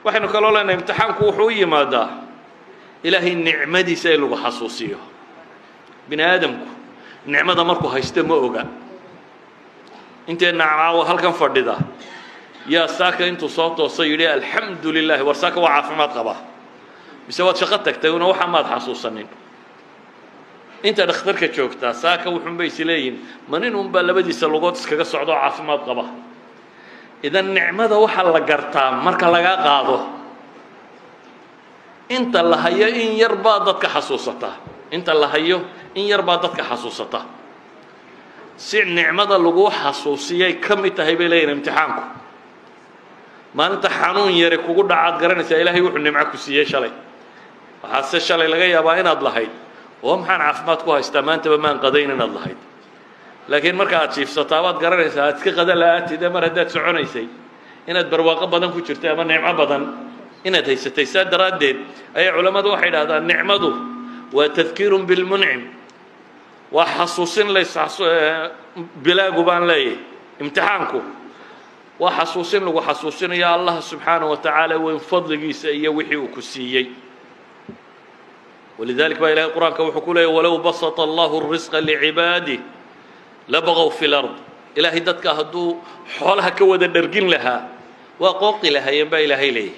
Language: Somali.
waxaynu kaloo leenahay imtixaanku wuxuu u yimaadaa ilaahay nicmadiisa in lagu xasuusiyo bini aadamku nicmada markuu haysto ma oga inteena caawa halkan fadhida yaa saaka intuu soo toosay yidhi alxamdu lilaahi war saaka waa caafimaad qaba mise waad shaqo tagtay una waxa maad xasuusanin inta dhakhtarka joogtaa saaka wuxuun bay isleeyihin manin unbaa labadiisa lugood iskaga socdo caafimaad qaba idan nicmada waxa la gartaa marka laga qaado inta la hayo in yar baa dadka xasuusata inta la hayo in yar baa dadka xasuusata si nicmada lagu xasuusiyay ka mid tahay bay leeyihiin imtixaanku maalinta xanuun yare kugu dhacaad garanaysaa ilaahay wuxuu nimco ku siiyey shalay waxaase shalay laga yaabaa inaad lahayd oo maxaan caafimaad ku haystaa maantaba maan qadayn inaad lahayd laakiin marka aad jiifsataa waad garanaysaa aad iska qada la'aatid mar haddaad soconaysay inaad barwaaqo badan ku jirtay ama nicmo badan inaad haysatay saa daraaddeed ayay culammadu waxay idhahdaan nicmadu waa tadkiirun bilmuncim waa xasuusin bilaagu baan leeyahay imtixaanku waa xasuusin lagu xasuusinayo allah subxaanahu wa tacaala weyn fadligiisa iyo wixii uu ku siiyey ولذلك بقى إلهي القرآن كوحكوله ولو بسط الله الرزق لعباده لبغوا في الأرض إلهي دتك هدو حولها كودا درجين لها وقوق لها ينبغي إلهي ليه